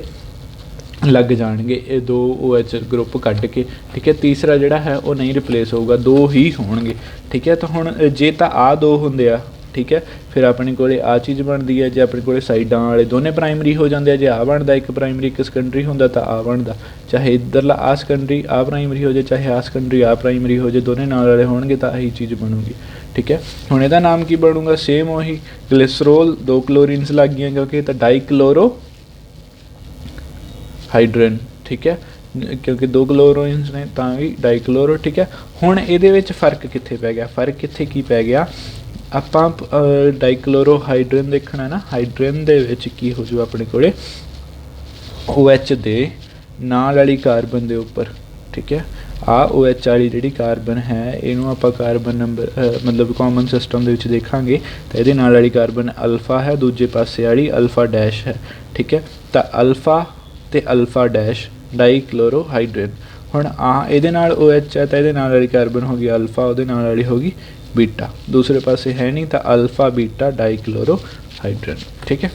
लग जाएंगे, ये दो OH ग्रुप कट के, ठीक है। तीसरा जिहड़ा है वो नहीं रिप्लेस होगा, दो ही होणगे, ठीक है। तो हुण जे तां आ दो हुंदे आ, ठीक है, फिर अपने कोले आ चीज़ बनती है। जे अपने कोले साइडां वाले दोने प्राइमरी हो जाते हैं, जे आ बनता एक प्राइमरी एक सकैंडरी होंदा तां आ बनता, चाहे इधरला आ सकैंडरी आ प्राइमरी हो जाए, चाहे आ सकैंडरी आ प्राइमरी हो जाए, दोने नाल वाले होणगे तां यही चीज़ बनूगी, ठीक है। हुण इहदा नाम की बनूगा, सेम वही ग्लिसरोल, दो क्लोरीनस लग गई क्योंकि तां डाईक्लोरो हाइड्रोजन, ठीक है, क्योंकि दो क्लोरोइनस ने तां भी डाईक्लोरो, ठीक है। हुण इहदे विच फर्क कित्थे पै गया, फर्क कित्थे की पै गया, आपां डाईक्लोरो हाइड्रोजन देखना ना, हाइड्रोजन दे विच की हो जू अपने कोले OH दे नाल वाली कार्बन दे उपर, ठीक है। आ OH वाली जिहड़ी कार्बन है इहनूं आपां कार्बन नंबर मतलब कॉमन सिस्टम दे विच देखांगे तां इहदे नाल वाली कार्बन अल्फा है, दूजे पासे वाली अल्फा डैश है, ठीक है। तां अल्फा ते अल्फा डैश डाईक्लोरो हाइड्रोजन। हुण आ इहदे नाल OH है तां इहदे नाल वाली कार्बन हो गई अल्फा, उहदे नाल वाली हो गई बीटा, दूसरे पासे है नहीं तो अल्फा बीटा डाईक्लोरो हाइड्रोजन, ठीक है।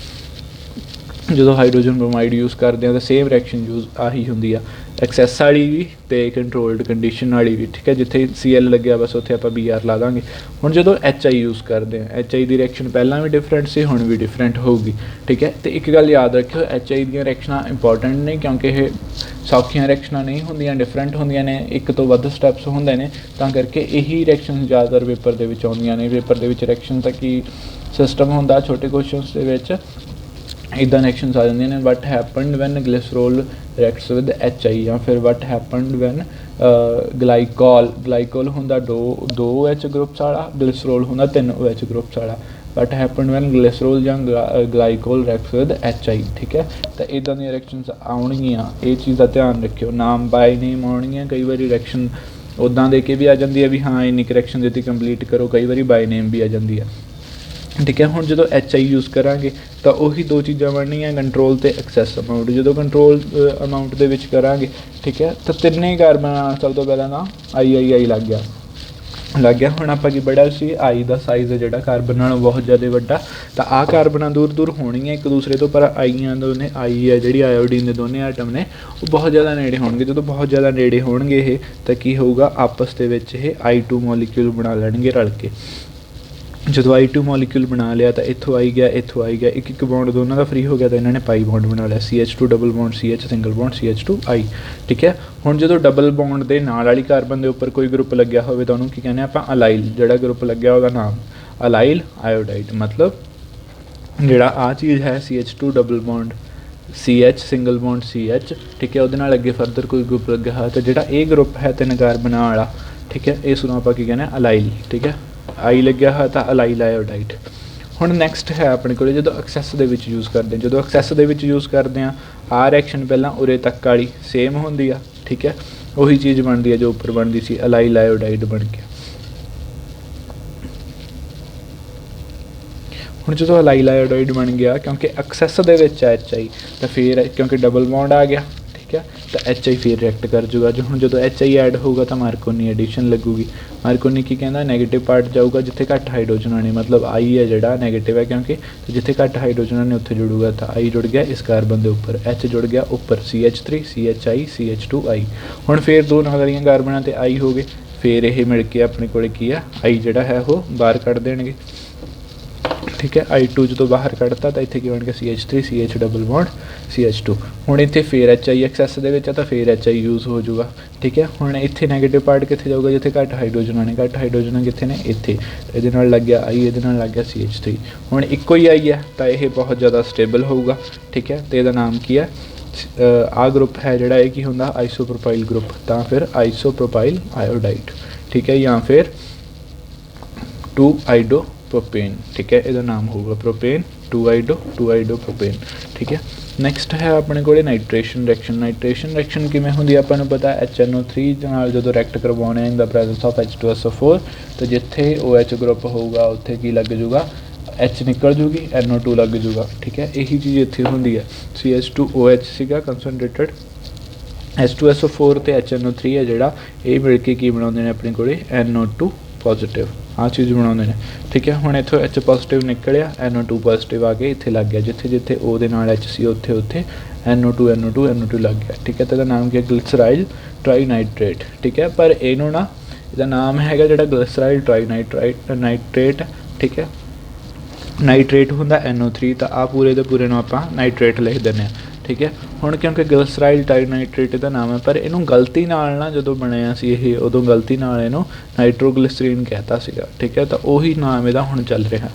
जो हाइड्रोजन ब्रोमाइड यूज़ करते हैं तो सेम रिएक्शन यूज़ आही होंगी आ, एक्सैस वाली भी तो कंट्रोल्ड कंडीशन वाली भी, ठीक है। जिथे Cl लग्या बस उत्थे आप Br ला देंगे। हुण जो HI यूज़ करते हैं, HI की रिएक्शन पहला भी डिफरेंट से हुण भी डिफरेंट होगी, ठीक है। तो एक गल याद रखियो, HI दी रिएक्शनां इंपॉर्टेंट ने क्योंकि ये सौखियां रिएक्शनां नहीं होंदियां, डिफरेंट होंदियां ने, एक तो वध स्टैप्स होंदे ने, तां करके यही रिएक्शन ज़्यादातर पेपर दे विच आउंदियां ने। पेपर दे विच रिएक्शन दा की सिस्टम होंदा, छोटे क्वेश्चनस दे विच इदां रिएक्शनस आ जांदियां ने, what happened when glycerol reacts with HI, या फिर वट हैपन्ड वैन ग्लाइकोल होंदा दो OH ग्रुप्स वाला, ग्लिसरोल होंदा 3 OH ग्रुप्स वाला। वट हैपन्ड वैन ग्लिसरोल या ग्लाइकोल रिएक्ट्स विद HI, ठीक है। तो इदां दी रिएक्शनस आउणगियां, ये चीज़ का ध्यान रखियो। नाम बाय नेम आउणगियां, कई बार रिएक्शन उदां दे के भी आ जाती है भी हाँ इन्नी रिएक्शन देती कंप्लीट करो, कई बार बाय नेम भी आ जाती है, ठीक है। हुण जो HI यूज़ करांगे तो उही दो चीज़ां बननियां, कंट्रोल ते एक्सैस अमाउंट। जो कंट्रोल अमाउंट दे विच करांगे, ठीक है, तो तिन्ने कार्बन सब तो पहला ना आई लग गया। हुण आपां की बड़ा सी आई दा साइज़ जिहड़ा कार्बन नालों बहुत ज़्यादा वड्डा, तो आ कार्बनां दूर दूर होणगियां एक दूसरे तो, पर आईयां दोने आई है जिहड़ी आयोडीन दे दोने आइटम ने वो बहुत ज़्यादा नेड़े होणगे। जो बहुत ज़्यादा नेड़े होणगे ये तो की होऊगा, आपस दे विच ये I2 मॉलीक्यूल बना लैणगे रल के। जो I2 मॉलीक्यूल बना लिया तो इत्थों आई गया, इत्थों आई गया, एक बॉन्ड दोनों का फ्री हो गया, तो इन्होंने पाई बॉन्ड बना लिया, CH2 double bond CH single bond CH2I, ठीक है। हुण जो डबल बॉन्ड के नाल वाली कार्बन के उपर कोई ग्रुप लग्या होवे तो उन्होंने की कहने आपां अलाइल, जिहड़ा ग्रुप लग्या उसका नाम अलाइल आयोडाइड। मतलब जिहड़ा आ चीज़ है CH2 double bond CH single bond CH, ठीक है, उहदे नाल अगे फरदर कोई ग्रुप लग्या है तो जिहड़ा ये ग्रुप है 3 कार्बन वाला, ठीक है, इस नूं आपां की कहने अलाइल, ठीक है। आई लग्या है तो अलाइल आयोडाइड। हुण नैक्सट है अपने को जो एक्सैस दे विच यूज़ करते हैं, जो एक्सैस दे विच यूज़ करते हैं आ रिएक्शन पहला उरे तक वाली सेम होंदी आ, ठीक है, वही चीज़ बनती है जो उपर बनती सी, अलाइल आयोडाइड बन के। हुण जो अलाइल आयोडाइड बन गया क्योंकि एक्सैस दे विच HI तो फिर क्योंकि डबल बॉन्ड आ गया, ठीक है, तो HI फिर रिएक्ट कर जूगा। जो जो HI ऐड होगा तो मार्कोनी एडिशन लगूगी। मार्कोनी की कहना नेगेटिव पार्ट जाऊगा जिथे घट हाइड्रोजन ने, मतलब I है जिहड़ा नेगेटिव है क्योंकि तो जिथे घट हाइड्रोजन ने उत्थे जुड़ूगा, तो I जुड़ गया इस कार्बन के उपर, H जुड़ गया उपर CH3 CHI CH2I। हुण फिर दो नाल वालीआं कार्बनां ते I हो गए, फिर ये मिल के अपने कोल की है I जिहड़ा है वो बाहर कढ़ देणगे, ठीक है। I2 जो बाहर कढ़ता तो इत्थे की बन गया CH3 CH double bond CH2। हुण इत्थे फिर HI एक्सैस दे विच तो फिर HI यूज़ हो जाऊगा, ठीक है। हुण इत्थे नैगेटिव पार्ट कित्थे जाऊगा जिथे घट हाइड्रोजन ने, घट हाइड्रोजन कित्थे ने इत्थे, इहदे नाल लग गया I, इहदे नाल लग गया CH3। हुण इक्को ही I है तो यह बहुत ज़्यादा स्टेबल होगा, ठीक है। तो इहदा नाम की है आ ग्रुप है जिहड़ा ये की हुंदा आइसोप्रोपाइल ग्रुप, तो फिर आइसोप्रोपाइल आयोडाइड, ठीक है, या फिर 2-आइडो प्रोपेन, ठीक है, इसका नाम होगा प्रोपेन 2-आइडो प्रोपेन, ठीक है। नैक्सट है अपने को नाइट्रेशन रिएक्शन। नाइट्रेशन रिएक्शन किमें होंदी आपां पता HNO3 नाल जो रिएक्ट करवाने in the presence of H2SO4 तो जिथे OH ग्रुप होगा उत्थे की लग जूगा H निकल जूगी, NO2 लग जूगा, ठीक है। यही चीज़ इत्थे होंदी है, CH2OH सीगा कंसनट्रेटेड, H2SO4 ते HNO3 है जिहड़ा ये मिल के की बनाउंदे ने अपने कोले NO2 पॉजिटिव। आ चीज़ बनाते हैं, ठीक है। हुण इत्थों H पॉजिटिव निकलिया, NO2 पॉजिटिव आ के इत्थे लग गया, जिथे जिथे O दे नाल H सी उत्थे उत्थे NO2 लग गया, ठीक है। तो नाम क्या, ग्लिसराइल ट्राईनाइट्रेट, ठीक है। पर इनू ना इसका नाम हैगा जिहड़ा ग्लिसराइल ट्राईनाइट्रेट, ठीक है। नाइट्रेट होंदा NO3, तो आ पूरे दे पूरे नूं आपां नाइट्रेट लिख दिंदे हां, ठीक है। हुण क्योंकि ग्लिसराइल ट्राईनाइट्रेट दा नाम है, पर इनू गलती नाल ना जदों बणिया सी ये उदों गलती नाल इनू नाइट्रोग्लिसरीन कहता सीगा, ठीक है। तो उही नाम इहदा हुण चल रहा,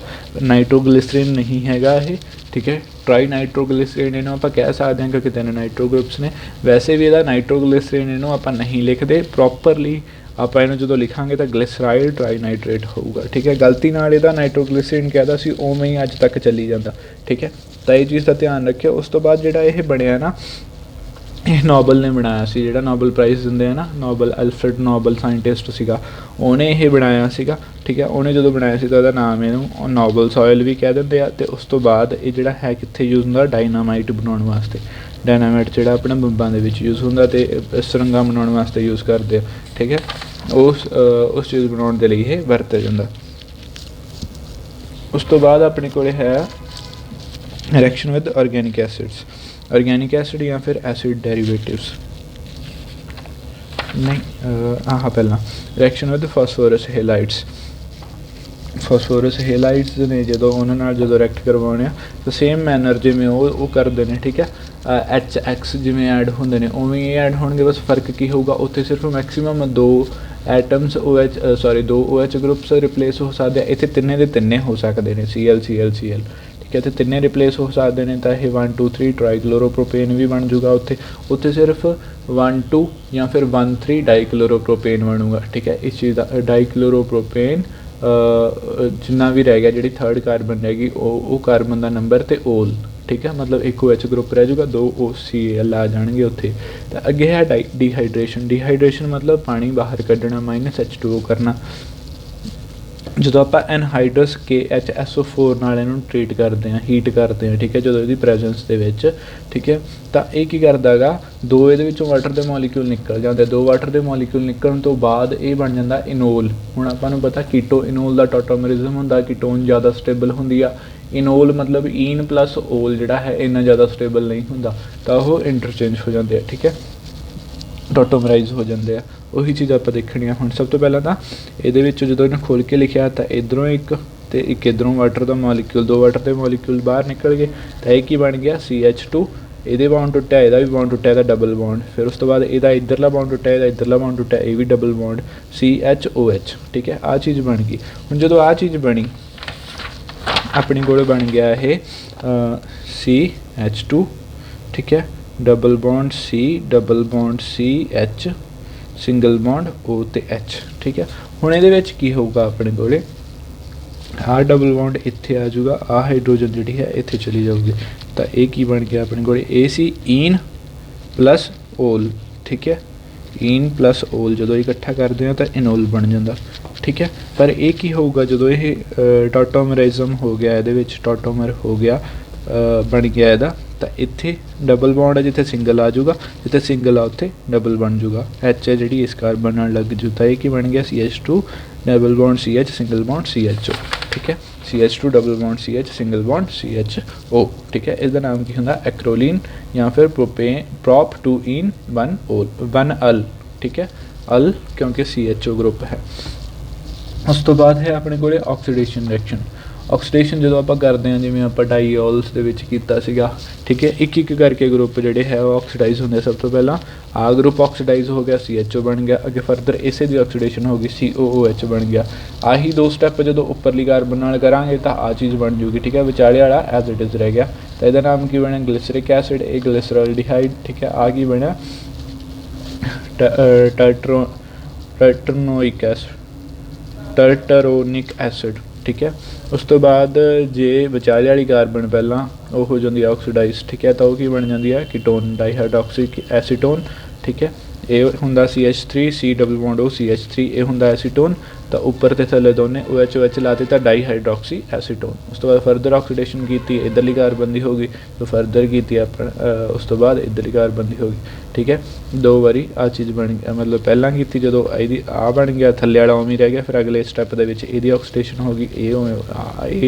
नाइट्रोग्लिसरीन नहीं हैगा ये, ठीक है। ट्राई नाइट्रोग्लिसरीन इनू आपां कह सकते हैं क्योंकि 3 नाइट्रो ग्रुप्स ने। वैसे भी इहदा नाइट्रोग्लिसरीन इनू आपां नहीं लिखते प्रॉपरली, आप इन्हूं जो लिखांगे तो ग्लिसराइल ट्राईनाइट्रेट होगा, ठीक है। गलती नाल इहदा नाइट्रोग्लिसरीन कहता सी, उवें ही अज तक चली जाता, ठीक है। तो ये चीज़ का ध्यान रखियो। उस तो बाद जिहड़ा ये बनिया ना, ये नोबल ने बनाया सी, जिहड़ा नोबल प्राइज़ दिंदे हैं ना, नोबल अल्फ्रेड नोबल साइंटिस्ट सीगा, उहने ये बनाया सीगा, ठीक है। उहने जो बनाया सी तो उहदा नाम इहनूं नोबल सॉयल भी कह दिंदे आ। ते उस तो बाद ये जिहड़ा है कित्थे यूज़ हुंदा, डायनामाइट बनाउण वास्ते। डायनामाइट जिहड़ा अपने बंबां दे विच यूज़ हुंदा ते सुरंगां बनाउण वास्ते यूज़ करदे, ठीक है। उस चीज़ बनाउण दे लई ये वरतिया जांदा। उस तो बाद अपने कोल है reaction with organic acids, organic acid या फिर एसिड डेरिवेटिव्स नहीं, हाँ पहला reaction with phosphorus halides. Phosphorus halides ने जो उन्होंने नाल जो रिएक्ट करवाने तो सेम मैनर जिमें वो करते हैं, ठीक है। HX जिमें ऐड होंगे ने उवें ही ऐड होंगे, बस फर्क की होगा, उत्थे सिर्फ मैक्सीमम 2 एटम्स दो OH ग्रुप्स रिप्लेस हो सकते हैं। इतने तिन्ने दे तिन्ने हो सकते हैं, Cl, ठीक है। तो तिन्ने रिप्लेस हो सकते हैं, तो यह 1 2 3 ट्राईक्लोरोप्रोपेन भी बन जूगा उत्थे सिर्फ 1 2 या फिर 1 3 डाईक्लोरोप्रोपेन बनूगा, ठीक है। इस चीज़ का डाईक्लोरोप्रोपेन जिन्ना भी रह गया, जी 3rd कार्बन रहेगी वो कार्बन का नंबर तो ओल, ठीक है। मतलब एक OH ग्रुप रह जाऊगा, 2 OCl आ जाएंगे उत्थे। तो अगे है डिहाइड्रेशन। डिहाइड्रेशन मतलब पानी बाहर कढ़ना, -H2O करना। जो आप एनहाइड्रस KHSO4 नाल इहनूं ट्रीट करते हैं, हीट करते हैं, ठीक है, जो इसकी प्रेजेंस दे विच, ठीक है। तो ये की करदा गा, 2 इहदे विचों वाटर के मॉलीक्यूल निकल जाते, 2 वाटर के मॉलीक्यूल निकलण तो बाद ये बन जाता इनोल। हुण आपां नूं पता कीटो इनोल का टॉटोमरिज्म हुंदा, कीटोन ज़्यादा स्टेबल हुंदी आ, इनोल मतलब ईन प्लस ओल जिहड़ा है इन्ना ज़्यादा स्टेबल नहीं हुंदा, तो वो इंटरचेंज हो जाते हैं, ठीक है, टॉटोमराइज हो जाते हैं। उही चीज़ आप देखनी है। हुण सब तो पहला तो ये जो इन्हें खोल के लिखा तो इधरों एक इधरों वाटर का मॉलीक्यूल, 2 वाटर के मॉलीक्यूल बाहर निकल गए, तो एक ही बन गया CH2, ये बॉन्ड टुट्टिया, यदा भी बॉन्ड टुट्टिया, डबल बॉन्ड। फिर उस तो बाद यदा इधरला बॉन्ड टुट्टिया, यदा इधरला बॉन्ड टुट्टिया, ये भी डबल बॉन्ड CHOH, ठीक है। आ चीज़ बन गई। हुण जो आ चीज़ बनी अपने कोल बन गया है CH2, ठीक है, double bond C, double bond CH, single bond O ते H, ठीक है। हुण इहदे विच की होगा अपने कोले, आ डबल बॉन्ड इत्थे आ जाऊगा, आ हाइड्रोजन जिहड़ी है इत्थे चली जाऊगी, तो ये की बन गया अपने कोले AC ईन प्लस ओल, ठीक है। ईन प्लस ओल जो इकट्ठा करते हैं तो इनोल बन जाता, ठीक है। पर एक ही होगा जो ये टॉटोमरिज्म हो गया, ये टॉटोमर हो गया, बन गया इहदा, तो इत्थे डबल बॉन्ड है, जिथे सिंगल आ जाऊगा, जिथे सिंगल आ उत्थे डबल बन जाऊगा। H है जी इस कार्बन नाल लग जू, तो ये की बन गया CH2 double bond CH, single bond CHO, ठीक है। CH2 double bond CH, single bond CHO, ठीक है। इसका नाम की होंदा एक्रोलीन या फिर प्रॉप 2 इन 1 अल, ठीक है, अल क्योंकि CHO ग्रुप है। उस तो बाद है अपने कोले ऑक्सीडेशन रिएक्शन। ऑक्सीडेशन जो आप करते हैं, जिमें आप डाईओल्स दे विच कीता सीगा, ठीक है, एक एक करके ग्रुप जोड़े है वो ऑक्सीडाइज होंगे। सब तो पहला आ ग्रुप ऑक्सीडाइज हो गया, CHO बन गया, अगे फर्दर इसे की ऑक्सीडेशन होगी, COOH बन गया। आही 2 स्टैप जो उपरली कार्बन नाल करांगे तो आ चीज़ बन जूगी, ठीक है। विचाले वाला एज इट इज़ रह गया, तो यदा नाम की बनया ग्लिसरिक एसिड, ए ग्लिसरॉल्डिहाइड, ठीक है। आ की बनया टर्टरोनिक एसिड, ठीक है। उस तो बाद जे विचाले वाली कार्बन पहला वो हो जाती है ऑक्सीडाइज, ठीक है, तो वह बन जाती है कीटोन डाईहाइड्रोक्सी एसीटोन, ठीक है। ये होंदा CH3 C double bond O CH3, ये होंदा एसीटोन, ਤਾਂ ਉੱਪਰ ਤੇ ਥੱਲੇ ਦੋਨੇ OH ਲਾਤੇ ਤਾਂ ਡਾਈ ਹਾਈਡਰੋਕਸੀ ਐਸੀਟੋਨ। ਉਸ ਤੋਂ ਬਾਅਦ ਫਰਦਰ ਆਕਸੀਡੇਸ਼ਨ ਕੀਤੀ, ਇੱਧਰਲੀ ਕਾਰਬਨ ਦੀ ਹੋ ਗਈ, तो फर्दर की उस तो बाद इधर कार्बन की हो गई। ठीक है, 2 बारी आ चीज़ बन गया, मतलब पहला की जो यदि आ बन गया, थल्ले वाला उवें रह गया, फिर अगले स्टैप के ऑक्सीडेशन हो गई,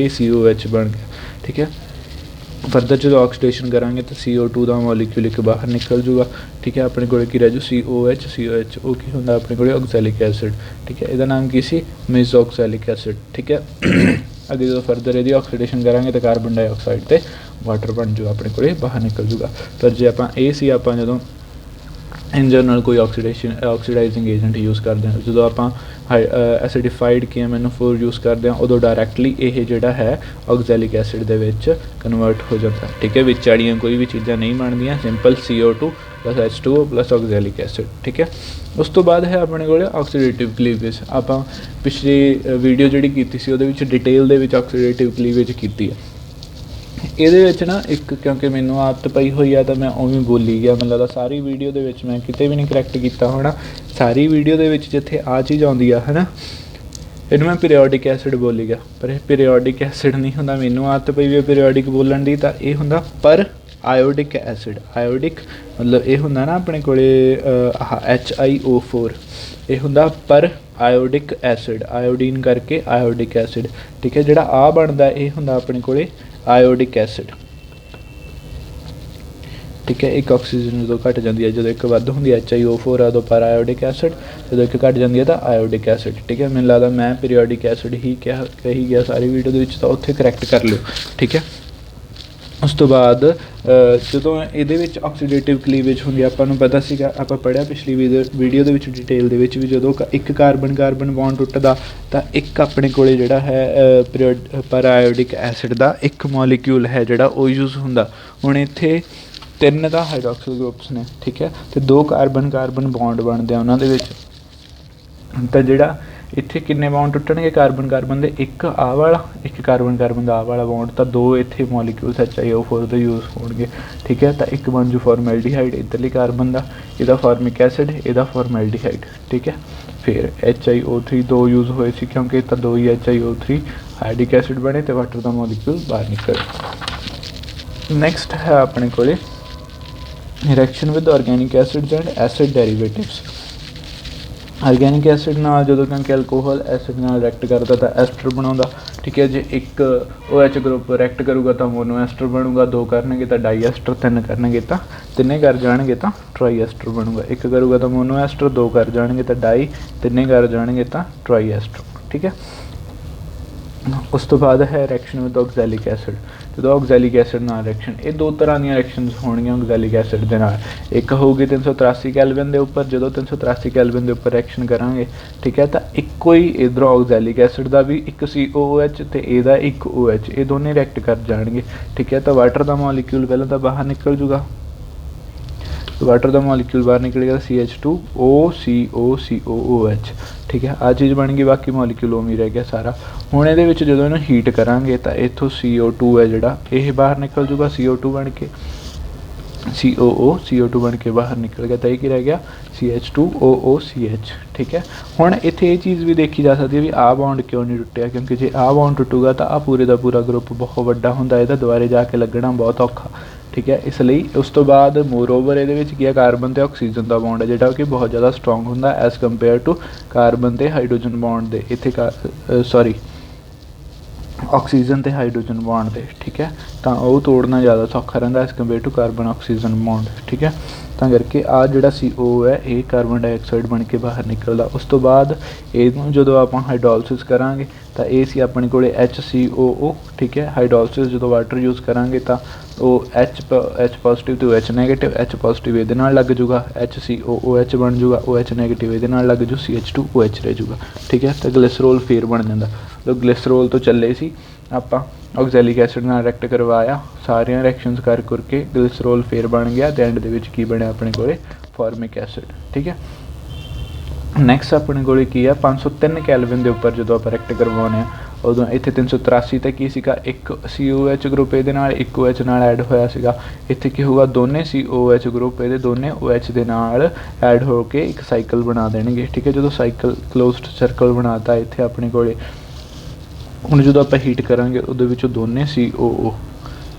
ACOH बन गया। ठीक है, फर्दर जो ऑक्सीडेशन करांगे तो CO2 का मॉलिक्यूल एक बाहर निकल जूगा। ठीक है, अपने को रह जू COH वो की होंगे अपने को ऑक्सैलिक एसिड। ठीक है, इसका नाम की सी मेसोऑक्सैलिक एसिड। ठीक है, अगे जो फर्दर यदि ऑक्सीडेशन करांगे तो कार्बन डाइऑक्साइड ते वाटर बन जूगा, अपने को बाहर निकल जूगा। पर जो आप जो इन जनरल कोई ऑक्सीडाइजिंग एजेंट यूज़ करते हैं, जो आप एसिडिफाइड KMnO4 यूज़ करते हैं, उदों डायरैक्टली ये जोड़ा है oxalic acid they which convert हो जाता है। ठीक है, विच वालियां कोई भी चीज़ां नहीं बनदियां, simple CO2 + H2O + oxalic acid. ठीक है, उस तो बाद है अपने को ऑक्सीडेटिव क्लीवेज। आप पिछली वीडियो जी की डिटेल दे विच ऑक्सीडेटिव क्लीवेज की है। ये ना एक क्योंकि मैनू आदत पई हुई है तो मैं उवें बोली गया, मतलब सारी वीडियो दे विच मैं किते भी नहीं करैक्ट किया होना। सारी वीडियो दे विच जिथे आ चीज़ आउंदी है ना, इन्हूं मैं पीरियोडिक एसिड बोली गया, पर यह पीरियोडिक एसिड नहीं होंदा। मैनू आदत पई हुई पीरियोडिक बोलन दी, तो यह होंदा पर आयोडिक एसिड। आयोडिक मतलब ये होंदा ना अपने कोले HiO4, ये होंदा पर आयोडिक एसिड, आयोडीन करके आयोडिक एसिड। ठीक है, जिहड़ा आ बनदा ये होंदा अपने कोले आयोडिक एसिड। ठीक है, एक ऑक्सीजन जो घट जाती है, जो एक वध होंगी HiO4 है, पर आयोडिक एसिड, जो एक घट जाती है तो आयोडिक एसिड। ठीक है, मैंने लगता मैं पीरियोडिक एसिड ही कही गया सारी वीडियो के, तो उत्थे करैक्ट कर लियो। ठीक है, उस तो बाद जो ये ऑक्सीडेटिव क्लीवेज होंगी, आपको पता सीगा, आप पढ़िया पिछली वीडियो के डिटेल भी, जो एक कार्बन बॉन्ड टुटदा तो एक अपने को जोड़ा है पर आयोडिक एसिड का एक मॉलिक्यूल है जोड़ा वो यूज़ होंदा। हुण इत्थे 3 का हाइड्रोक्सिल ग्रुप्स ने। ठीक है, तो 2 कार्बन बॉन्ड बनते हैं उन्होंने विच, तो जोड़ा इत्थे किन्ने बॉन्ड टुटणगे कार्बन दे, एक आ वाला, एक कार्बन का आ वाला बॉन्ड, तो 2 इत्थे मॉलिक्यूल्स HiO4 दे यूज़ होणगे। ठीक है, तो एक बन जू फॉर्मैल्डिहाइड इधरली कार्बन का, इहदा फॉर्मिक एसिड, इहदा फॉर्मैल्डिहाइड। ठीक है, फिर HiO3 2 यूज़ होए सी, क्योंकि तो 2 ही HiO3 हाइड्रिक एसिड बने तो वाटर का मॉलिक्यूल बाहर निकले। नैक्सट है अपने को reaction with organic acids and acid derivatives. Organic acid नाल जो क्योंकि अल्कोहल एसिड नाल रिएक्ट करता तो एस्टर बनाता। ठीक है, जो एक OH ग्रुप रिएक्ट करूँगा तो मोनो एस्टर बनूगा, 2 करनगे तो डाई एस्टर, 3 करनगे तो 3 कर जाएंगे तो ट्राई एस्टर बनूगा, 1 करूँगा तो मोनो एस्टर, 2 कर जाएंगे तो डाई, 3 कर जाएंगे तो ट्राई एस्टर। ठीक है, उस तो बाद है रिएक्शन विद ऑक्सैलिक एसिड। जो ऑक्सैलिक एसिड नाल रिएक्शन, ये 2 तरह दी रिएक्शनस होणगियां ऑक्सैलिक एसिड दे नाल। एक होगी 383 कैलविन के उपर, जो 383 कैलविन के उपर रिएक्शन करांगे। ठीक है, तो एको ही इधरों ऑक्सैलिक एसिड का भी एक COOH तो ਇਹਦਾ एक OH, ये दोनों रिएक्ट कर जाएंगे। ठीक है, तो वाटर का मॉलिक्यूल पहले तो बाहर निकल जूगा, तो वाटर का मॉलिक्यूल बाहर निकलेगा CH2OCOCOOH। ठीक है, आ चीज़ बन गई, बाकी मॉलिक्यूल उवें रह गया सारा। हुण इहदे विच जदों इहनूं हीट करांगे तो इत्थों CO2 है जिहड़ा ये बाहर निकल जूगा, CO2 बन के CO2 बन के बाहर निकल गया, तो ये की रह गया CH2OOCH। ठीक है, हुण इत्थे ये चीज़ भी देखी जा सकती है भी आ बॉन्ड क्यों नहीं टुटिया, क्योंकि जे आ बॉन्ड टुटूगा तो आ पूरे का पूरा ग्रुप बहुत वड्डा हुंदा, इहदा दुबारे जाके लगना बहुत औखा। ठीक है, इसलिए उस तो बाद मोर ओवर ये कार्बन तो ऑक्सीजन का बॉन्ड है जोड़ा कि बहुत ज़्यादा स्ट्रोंग होंगे एज़ कंपेयर टू कार्बन तो हाइड्रोजन बॉन्ड दे, इत्थे सॉरी ऑक्सीजन तो हाइड्रोजन बॉन्ड दे। ठीक है, तो वह तोड़ना ज़्यादा सौखा रहा as compare to carbon oxygen bond. ठीक है, तो करके आ जोड़ा CO है ये कार्बन डाइऑक्साइड बन के बाहर निकलता। उस तो बाद जो आप हाइड्रोलिसिस करांगे तो ये सी अपने को HCOO। ठीक है, हाइड्रोलिसिस जो वाटर यूज़ करांगे तो वो H पॉजिटिव तो H नैगेटिव, H पॉजिटिव ये लग जूगा, HCOOH बन जूगा, OH नैगेटिव ये लग जू, CH2OH रह जूगा। ठीक है, तो ग्लिसरोल फिर बन जाता। तो ग्लिसरोल तो चले सी आप ऑक्सैलिक एसिड नाल रिएक्ट करवाया, सारिया रिएक्शनस करके ग्लिसरोल फिर बन गया, तो एंड दे की बनया अपने को फॉर्मिक एसिड। ठीक है, नैक्सट अपने को की है 503 कैलविन के उपर जो आप रिएक्ट करवाने ਉਦੋਂ ਇੱਥੇ 383 ਤੇ ਕੀ ਸੀਗਾ, ਇੱਕ COH ਗਰੁੱਪ ਇਹਦੇ ਨਾਲ ਇੱਕ OH ਨਾਲ ਐਡ ਹੋਇਆ ਸੀਗਾ। ਇੱਥੇ ਕੀ ਹੋਊਗਾ, ਦੋਨੇ COH ਗਰੁੱਪ ਇਹਦੇ ਦੋਨੇ OH ਦੇ ਨਾਲ ਐਡ ਹੋ ਕੇ ਇੱਕ ਸਾਈਕਲ ਬਣਾ ਦੇਣਗੇ। ਠੀਕ ਹੈ, ਜਦੋਂ ਸਾਈਕਲ ਕਲੋਜ਼ਡ ਸਰਕਲ ਬਣਾਤਾ ਇੱਥੇ ਆਪਣੇ ਕੋਲੇ, ਹੁਣ ਜਦੋਂ ਆਪਾਂ ਹੀਟ ਕਰਾਂਗੇ ਉਹਦੇ ਵਿੱਚੋਂ ਦੋਨੇ COO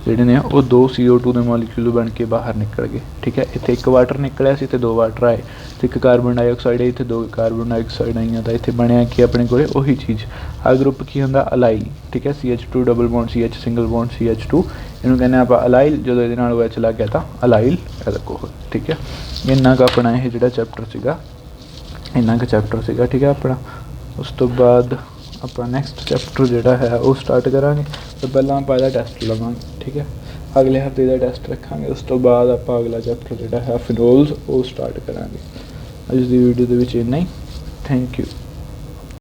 ਜਿਹੜੇ ਨੇ ਉਹ 2 CO2 ਦੇ ਮੋਲੀਕਿਊਲ ਬਣ ਕੇ ਬਾਹਰ ਨਿਕਲ ਗਏ। ਠੀਕ ਹੈ, ਇੱਥੇ ਇੱਕ ਵਾਟਰ ਨਿਕਲਿਆ ਸੀ ਅਤੇ 2 ਵਾਟਰ ਆਏ, ਅਤੇ ਇੱਕ ਕਾਰਬਨ ਡਾਈਆਕਸਾਈਡ ਹੈ, ਇੱਥੇ 2 ਕਾਰਬਨ ਡਾਈਆਕਸਾਈਡ ਆਈਆਂ, ਤਾਂ ਇੱਥੇ ਬਣਿਆ ਕਿ ਆਪਣੇ ਕੋਲ ਉਹੀ ਚੀਜ਼। ਆਹ ਗਰੁੱਪ ਕੀ ਹੁੰਦਾ, ਅਲਾਈਲ। ਠੀਕ ਹੈ, CH2 double bond CH single bond CH2, ਇਹਨੂੰ ਕਹਿੰਦੇ ਆਪਾਂ ਅਲਾਈਲ। ਜਦੋਂ ਇਹਦੇ ਨਾਲ OH ਲੱਗ ਗਿਆ ਤਾਂ ਅਲਾਈਲ ਐਲਕੋਹਲ। ਠੀਕ ਹੈ, ਇੰਨਾ ਕੁ ਆਪਣਾ ਇਹ ਜਿਹੜਾ ਚੈਪਟਰ ਸੀਗਾ, ਇੰਨਾ ਕੁ ਚੈਪਟਰ ਸੀਗਾ। ਠੀਕ ਹੈ ਆਪਣਾ, ਉਸ ਤੋਂ ਬਾਅਦ ਆਪਾਂ ਨੈਕਸਟ ਚੈਪਟਰ ਜਿਹੜਾ ਹੈ ਉਹ ਸਟਾਰਟ ਕਰਾਂਗੇ। ਤਾਂ ਪਹਿਲਾਂ ਆਪਾਂ ਇਹਦਾ ਟੈਸਟ ਲਵਾਂਗੇ। ਠੀਕ ਹੈ, ਅਗਲੇ ਹਫਤੇ ਦਾ ਟੈਸਟ ਰੱਖਾਂਗੇ। ਉਸ ਤੋਂ ਬਾਅਦ ਆਪਾਂ ਅਗਲਾ ਚੈਪਟਰ ਜਿਹੜਾ ਹੈ ਫਿਨੋਲਸ ਉਹ ਸਟਾਰਟ ਕਰਾਂਗੇ। ਅੱਜ ਦੀ ਵੀਡੀਓ ਦੇ ਵਿੱਚ ਇੰਨਾ ਹੀ। Thank you.